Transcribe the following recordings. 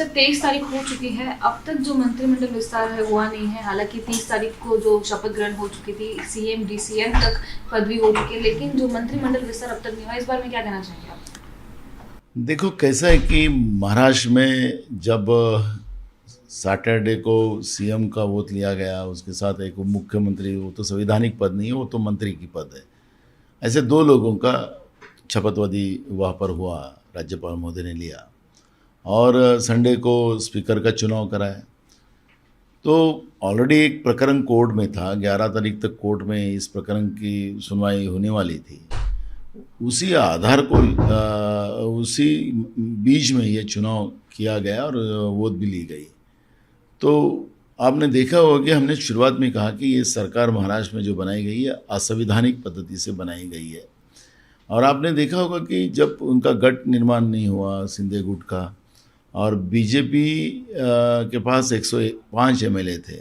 से 23 तारीख हो चुकी है, अब तक जो मंत्रिमंडल विस्तार है हुआ नहीं है। हालांकि 30 तारीख को जो शपथ ग्रहण हो चुकी थी, सीएम डीसीएम तक पदवी हो चुकी है, लेकिन जो मंत्रिमंडल विस्तार अब तक नहीं हुआ, इस बारे में क्या कहना चाहेंगे आप? देखो कैसा है कि महाराष्ट्र में जब सैटरडे को सीएम का वोट लिया गया, उसके साथ एक मुख्यमंत्री, वो तो संवैधानिक पद नहीं है, वो तो मंत्री की पद है। ऐसे दो लोगों का शपथविधि वहाँ पर हुआ, राज्यपाल महोदय ने लिया और संडे को स्पीकर का चुनाव कराया। तो ऑलरेडी एक प्रकरण कोर्ट में था, 11 तारीख तक कोर्ट में इस प्रकरण की सुनवाई होने वाली थी। उसी आधार को उसी बीच में ये चुनाव किया गया और वोट भी ली गई। तो आपने देखा होगा कि हमने शुरुआत में कहा कि ये सरकार महाराष्ट्र में जो बनाई गई है असंवैधानिक पद्धति से बनाई गई है। और आपने देखा होगा कि जब उनका गठ निर्माण नहीं हुआ सिंधे गुट का, और बीजेपी के पास 105 एमएलए थे,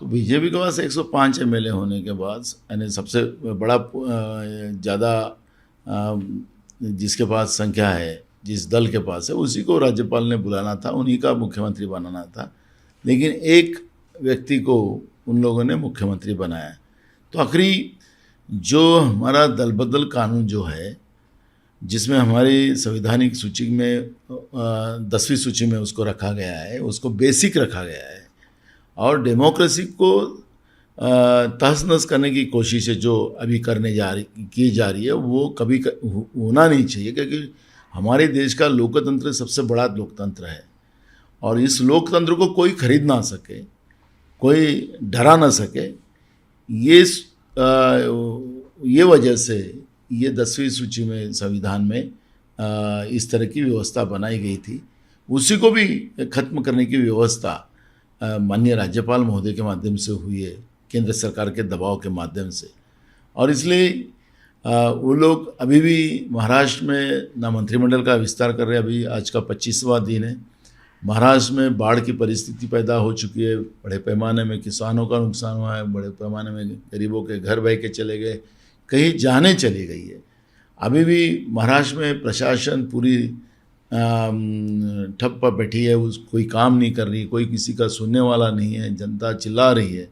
तो बीजेपी के पास 105 एमएलए होने के बाद यानी सबसे बड़ा ज़्यादा जिसके पास संख्या है, जिस दल के पास है, उसी को राज्यपाल ने बुलाना था, उन्हीं का मुख्यमंत्री बनाना था। लेकिन एक व्यक्ति को उन लोगों ने मुख्यमंत्री बनाया। तो आखिरी जो हमारा दल बदल कानून जो है, जिसमें हमारी संवैधानिक सूची में 10वीं सूची में उसको रखा गया है, उसको बेसिक रखा गया है, और डेमोक्रेसी को तहस नहस करने की कोशिश है जो अभी की जा रही है, वो कभी होना नहीं चाहिए। क्योंकि हमारे देश का लोकतंत्र सबसे बड़ा लोकतंत्र है, और इस लोकतंत्र को कोई खरीद ना सके, कोई डरा ना सके। ये वजह से ये 10वीं सूची में संविधान में इस तरह की व्यवस्था बनाई गई थी। उसी को भी खत्म करने की व्यवस्था माननीय राज्यपाल महोदय के माध्यम से हुई है, केंद्र सरकार के दबाव के माध्यम से। और इसलिए वो लोग अभी भी महाराष्ट्र में ना मंत्रिमंडल का विस्तार कर रहे हैं। अभी आज का 25वां दिन है। महाराष्ट्र में बाढ़ की परिस्थिति पैदा हो चुकी है, बड़े पैमाने में किसानों का नुकसान हुआ है, बड़े पैमाने में गरीबों के घर बह के चले गए, कहीं जाने चली गई है। अभी भी महाराष्ट्र में प्रशासन पूरी ठप पर बैठी है, कोई काम नहीं कर रही, कोई किसी का सुनने वाला नहीं है, जनता चिल्ला रही है।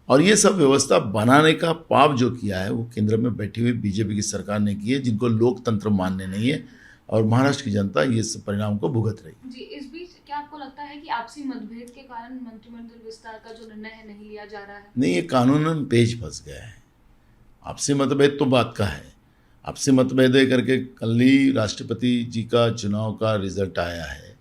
और ये सब व्यवस्था बनाने का पाप जो किया है वो केंद्र में बैठी हुई बीजेपी की सरकार ने की है, जिनको लोकतंत्र मानने नहीं है, और महाराष्ट्र की जनता ये परिणाम को भुगत रही। जी, इस बीच क्या आपको लगता है कि आपसी मतभेद के कारण मंत्रिमंडल विस्तार का जो निर्णय है नहीं लिया जा रहा है? नहीं, ये कानूनन पेच फंस गया है। आपसी मतभेद तो बात का है, आपसी मतभेद करके कल ही राष्ट्रपति जी का चुनाव का रिजल्ट आया है।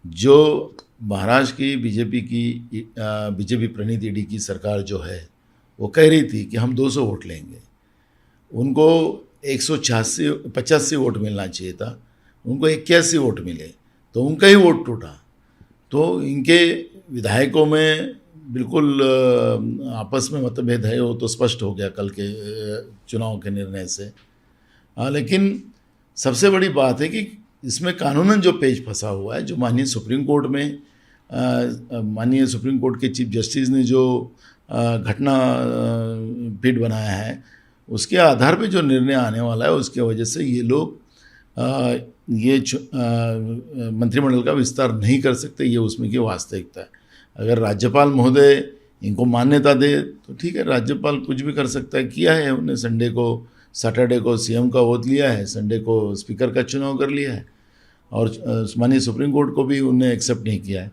जो महाराष्ट्र की बीजेपी प्रणीत ईडी की सरकार जो है, वो कह रही थी कि हम 200 वोट लेंगे, उनको 185 वोट मिलना चाहिए था, उनको 81 वोट मिले, तो उनका ही वोट टूटा। तो इनके विधायकों में बिल्कुल आपस में मतभेद है, वो तो स्पष्ट हो गया कल के चुनाव के निर्णय से। लेकिन सबसे बड़ी बात है कि इसमें कानूनन जो पेच फंसा हुआ है, जो माननीय सुप्रीम कोर्ट के चीफ जस्टिस ने जो घटना पीठ बनाया है, उसके आधार पे जो निर्णय आने वाला है, उसके वजह से ये लोग मंत्रिमंडल का विस्तार नहीं कर सकते। ये उसमें की वास्तविकता है। अगर राज्यपाल महोदय इनको मान्यता दे तो ठीक है, राज्यपाल कुछ भी कर सकता है। किया है उन्हें, सैटरडे को सीएम का वोट लिया है, संडे को स्पीकर का चुनाव कर लिया है, और माननीय सुप्रीम कोर्ट को भी उन्हें एक्सेप्ट नहीं किया है।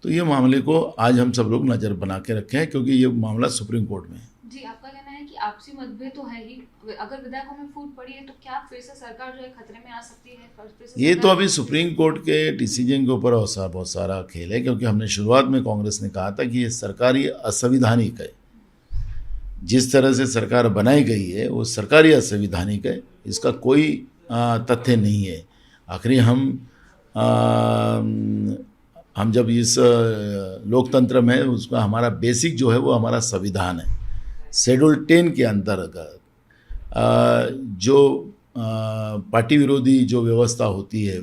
तो ये मामले को आज हम सब लोग नज़र बना के रखे हैं, क्योंकि ये मामला सुप्रीम कोर्ट में है। जी, आपका कहना है कि आपसी मतभेद तो है ही, अगर विधायकों में फूट पड़ी है तो क्या फिर से सरकार जो है खतरे में आ सकती है? फिर से ये तो अभी सुप्रीम कोर्ट के डिसीजन के ऊपर बहुत सारा खेल है, क्योंकि हमने शुरुआत में कांग्रेस ने कहा था कि ये सरकारी असंवैधानिक है। जिस तरह से सरकार बनाई गई है वो सरकारी असंवैधानिक है, इसका कोई तथ्य नहीं है। आखिरी हम जब इस लोकतंत्र में, उसका हमारा बेसिक जो है वो हमारा संविधान है। शेड्यूल 10 के अंतर्गत जो पार्टी विरोधी जो व्यवस्था होती है,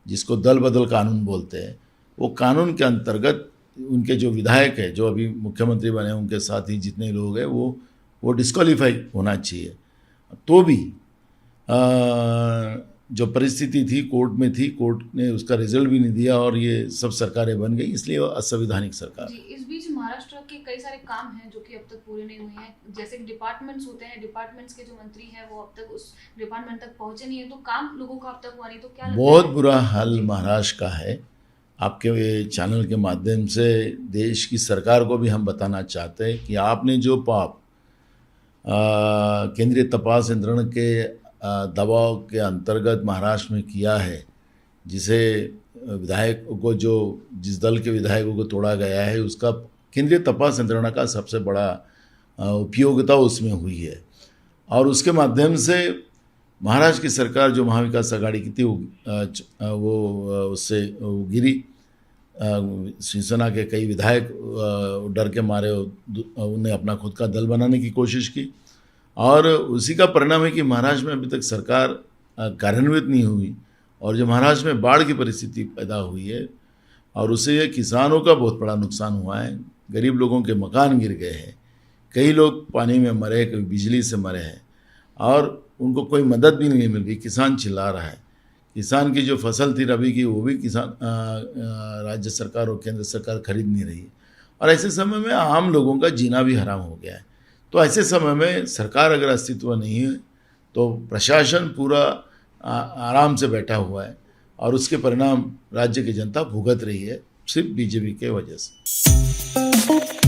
जिसको दल बदल कानून बोलते हैं, वो कानून के अंतर्गत उनके जो विधायक है, जो अभी मुख्यमंत्री बने, उनके साथ ही जितने लोग हैं वो डिस्क्वालीफाई होना चाहिए। तो भी जो परिस्थिति थी कोर्ट में थी, कोर्ट ने उसका रिजल्ट भी नहीं दिया और ये सब सरकारें बन गई, इसलिए वो असंवैधानिक सरकार। जी, इस बीच महाराष्ट्र के कई सारे काम हैं जो कि अब तक पूरे नहीं हुए हैं, जैसे कि डिपार्टमेंट्स होते हैं, डिपार्टमेंट्स के जो मंत्री हैं वो अब तक उस डिपार्टमेंट तक पहुंचे नहीं है, तो काम लोगों का अब तक हुआ नहीं, तो क्या लगता बहुत है? बुरा हाल महाराष्ट्र का है। आपके चैनल के माध्यम से देश की सरकार को भी हम बताना चाहते हैं कि आपने जो पाप केंद्रीय तपास यंत्रण के दबाव के अंतर्गत महाराष्ट्र में किया है, जिसे विधायकों को जिस दल के विधायकों को तोड़ा गया है, उसका केंद्रीय तपास यंत्रणा का सबसे बड़ा उपयोगिता उसमें हुई है। और उसके माध्यम से महाराष्ट्र की सरकार जो महाविकास आघाड़ी की थी वो उससे गिरी। शिवसेना के कई विधायक डर के मारे उन्हें अपना खुद का दल बनाने की कोशिश की और उसी का परिणाम है कि महाराष्ट्र में अभी तक सरकार कार्यान्वित नहीं हुई और जो महाराष्ट्र में बाढ़ की परिस्थिति पैदा हुई है और उससे किसानों का बहुत बड़ा नुकसान हुआ है। गरीब लोगों के मकान गिर गए हैं, कई लोग पानी में मरे, कई बिजली से मरे हैं और उनको कोई मदद भी नहीं मिल रही। किसान चिल्ला रहा है, किसान की जो फसल थी रबी की वो भी किसान राज्य सरकार और केंद्र सरकार खरीद नहीं रही और ऐसे समय में आम लोगों का जीना भी हराम हो गया है। तो ऐसे समय में सरकार अगर अस्तित्व नहीं है तो प्रशासन पूरा आराम से बैठा हुआ है और उसके परिणाम राज्य की जनता भुगत रही है सिर्फ बीजेपी के वजह से।